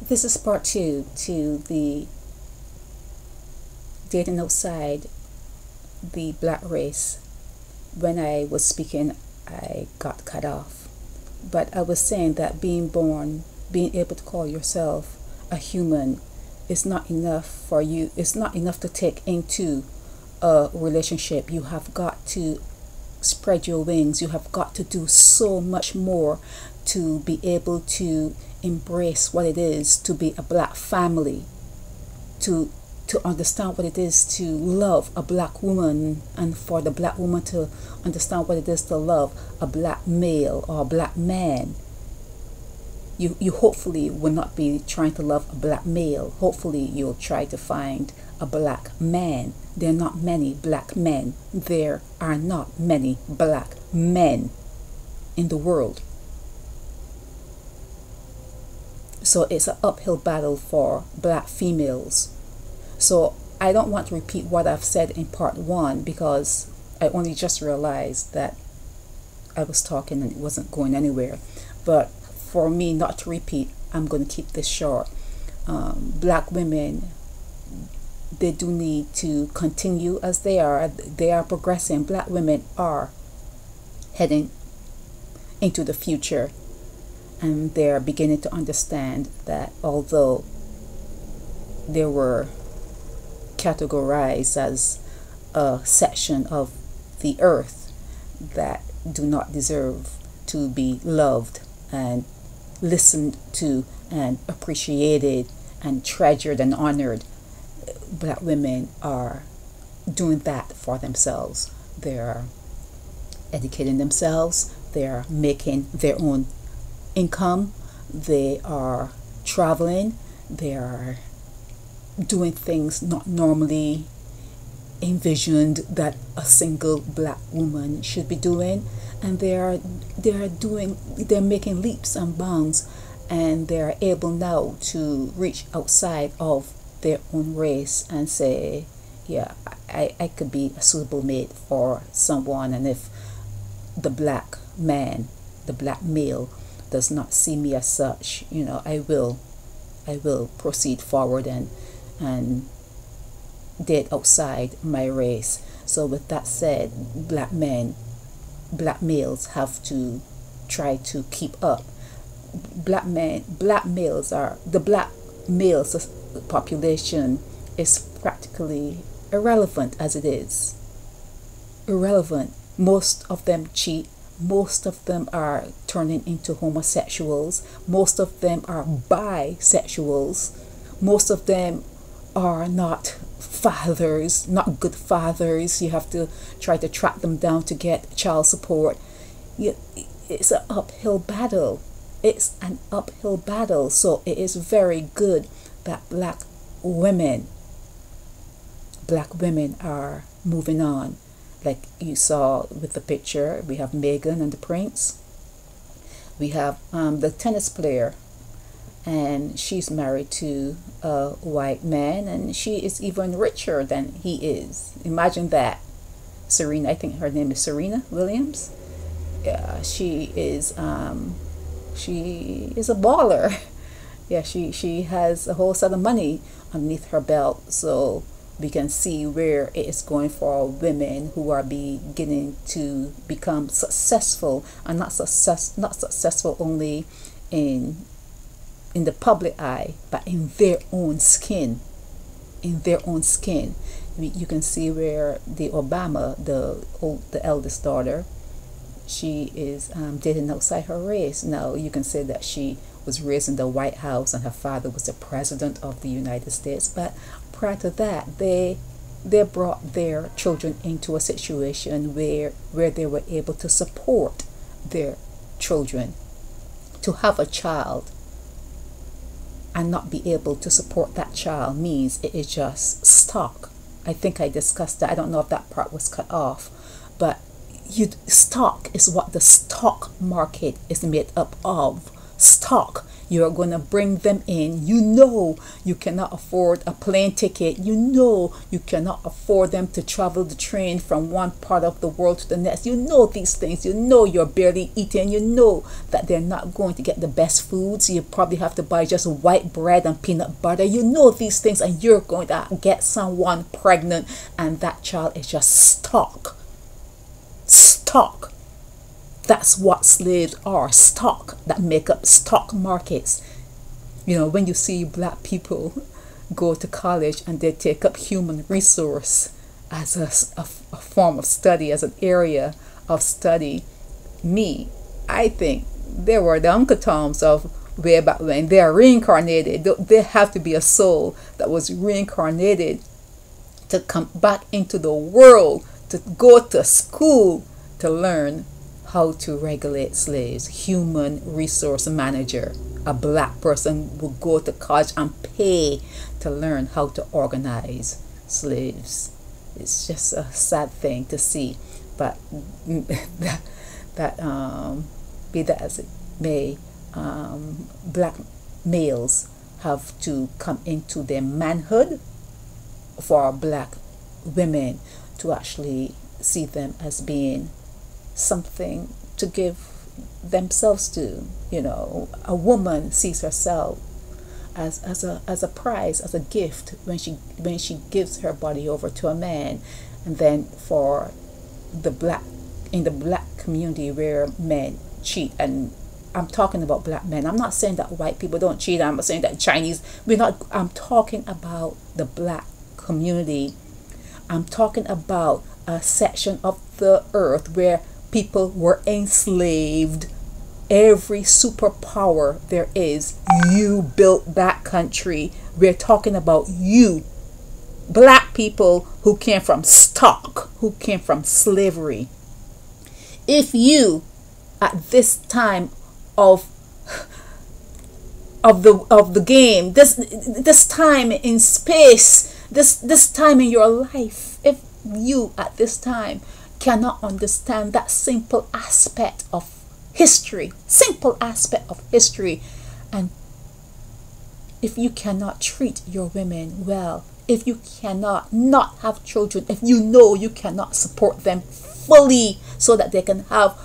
This is part two to the dating outside the black race. When I was speaking, I got cut off. But I was saying that being born, being able to call yourself a human is not enough for you. It's not enough to take into a relationship. You have got to spread your wings. You have got to do so much more to be able to embrace what it is to be a black family, to understand what it is to love a black woman, and for the black woman to understand what it is to love a black male or a black man. You hopefully will not be trying to love a black male. Hopefully you'll try to find a black man. There are not many black men. There are not many black men in the world. So it's an uphill battle for black females. So I don't want to repeat what I've said in part one, because I only just realized that I was talking and it wasn't going anywhere. But for me not to repeat, I'm going to keep this short. Black women, they do need to continue as they are. They are progressing. Black women are heading into the future, and they're beginning to understand that although they were categorized as a section of the earth that do not deserve to be loved and listened to and appreciated and treasured and honored, black women are doing that for themselves. They're educating themselves. They're making their own income. They are traveling. They are doing things not normally envisioned that a single black woman should be doing, and they're making leaps and bounds, and they're able now to reach outside of their own race and say, yeah, I could be a suitable mate for someone, and if the black man, the black male does not see me as such, I will proceed forward and date outside my race. So with that said, black males have to try to keep up. The black males population is practically irrelevant as it is. Irrelevant. Most of them cheat. Most of them are turning into homosexuals. Most of them are bisexuals. Most of them are not fathers, not good fathers. You have to try to track them down to get child support. It's an uphill battle. It's an uphill battle. So it is very good that black women are moving on. Like you saw with the picture, we have Meghan and the Prince. We have the tennis player, and she's married to a white man, and she is even richer than he is. Imagine that. Serena, I think her name is Serena Williams. Yeah, she is a baller. Yeah, she has a whole set of money underneath her belt. So we can see where it is going for women who are beginning to become successful, and not successful only in the public eye, but in their own skin. You can see where the Obama, the eldest daughter, she is dating outside her race. Now you can say that she was raised in the White House and her father was the president of the United States, but prior to that, they brought their children into a situation where they were able to support their children. To have a child and not be able to support that child means it is just stock. I think I discussed that. I don't know if that part was cut off, but stock is what the stock market is made up of. stock. You're going to bring them in. You know you cannot afford a plane ticket. You know you cannot afford them to travel the train from one part of the world to the next. You know these things. You know you're barely eating. You know that they're not going to get the best foods. You probably have to buy just white bread and peanut butter. You know these things, and you're going to get someone pregnant, and that child is just stock. Stock. That's what slaves are, stock, that make up stock markets. You know, when you see black people go to college and they take up human resource as a form of study, as an area of study, I think they were the Uncle Toms of way back when. They are reincarnated. They have to be a soul that was reincarnated to come back into the world, to go to school to learn how to regulate slaves. Human resource manager. A black person will go to college and pay to learn how to organize slaves. It's just a sad thing to see, but be that as it may, black males have to come into their manhood for black women to actually see them as being something to give themselves to. You know, a woman sees herself as a prize, as a gift when she gives her body over to a man. And then for in the black community where men cheat, and I'm talking about black men. I'm not saying that white people don't cheat. I'm not saying that Chinese. I'm talking about the black community. I'm talking about a section of the earth where people were enslaved. Every superpower there is, you built that country. We're talking about you, black people who came from stock, who came from slavery. If you, at this time of the game, this time in space, this time in your life, if you at this time cannot understand that simple aspect of history, and if you cannot treat your women well, if you cannot not have children, if you know you cannot support them fully so that they can have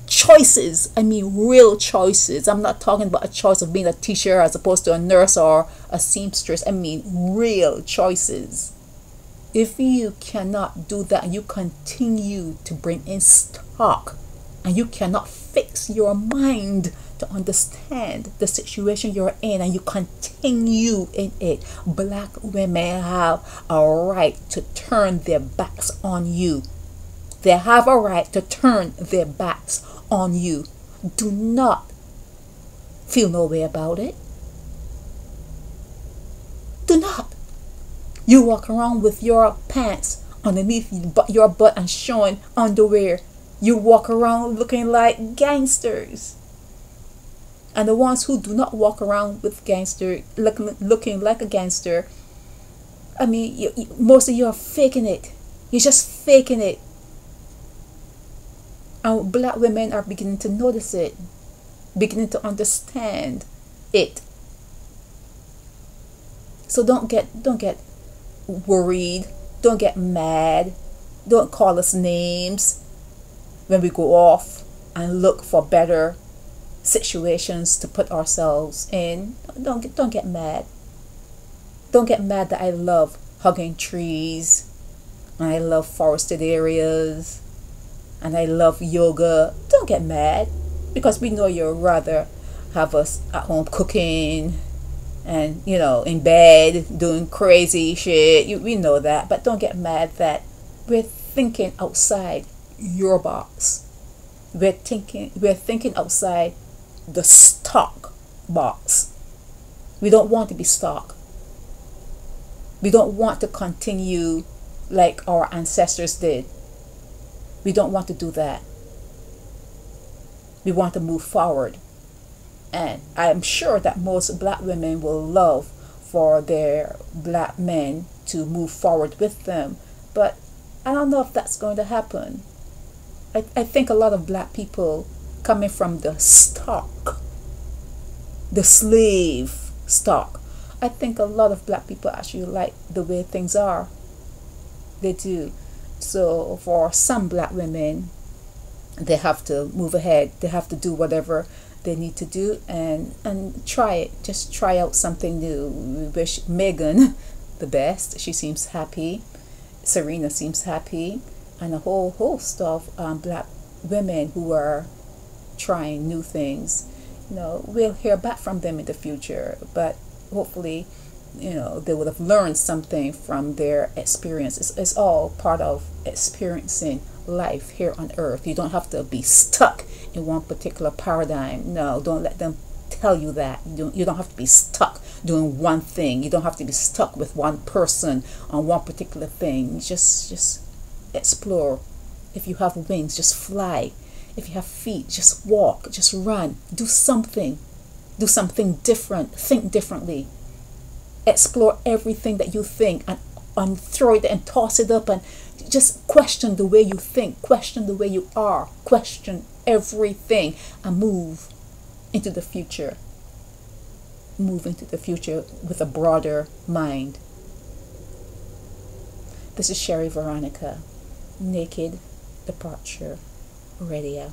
choices, I mean real choices. I'm not talking about a choice of being a teacher as opposed to a nurse or a seamstress. I mean real choices. If you cannot do that and you continue to bring in stock, and you cannot fix your mind to understand the situation you're in, and you continue in it, black women have a right to turn their backs on you. They have a right to turn their backs on you. Do not feel no way about it. Do not. You walk around with your pants underneath your butt and showing underwear. You walk around looking like gangsters. And the ones who do not walk around with looking like a gangster, I mean, most of you are faking it. You're just faking it. And black women are beginning to notice it, beginning to understand it. So don't get worried. Don't get mad. Don't call us names when we go off and look for better situations to put ourselves in. Don't get mad. Don't get mad that I love hugging trees, and I love forested areas, and I love yoga. Don't get mad, because we know you'd rather have us at home cooking and, you know, in bed doing crazy shit. We know that. But don't get mad that we're thinking outside your box. We're thinking outside the stock box. We don't want to be stock. We don't want to continue like our ancestors did. We don't want to do that. We want to move forward. And I'm sure that most black women will love for their black men to move forward with them. But I don't know if that's going to happen. I think a lot of black people coming from the stock the slave stock. I think a lot of black people actually like the way things are. They do. So for some black women, they have to move ahead. They have to do whatever they need to do and try it. Just try out something new. We wish Megan the best. She seems happy. Serena seems happy, and a whole host of black women who are trying new things. We'll hear back from them in the future, but hopefully, they would have learned something from their experience. It's all part of experiencing life here on earth. You don't have to be stuck in one particular paradigm. No, don't let them tell you that. You don't have to be stuck doing one thing. You don't have to be stuck with one person on one particular thing. Just explore. If you have wings, just fly. If you have feet, just walk, just run. Do something different. Think differently. Explore everything that you think and throw it and toss it up and just question the way you think, question the way you are, question everything, and move into the future. Move into the future with a broader mind. This is Sherry Veronica, Naked Departure Radio.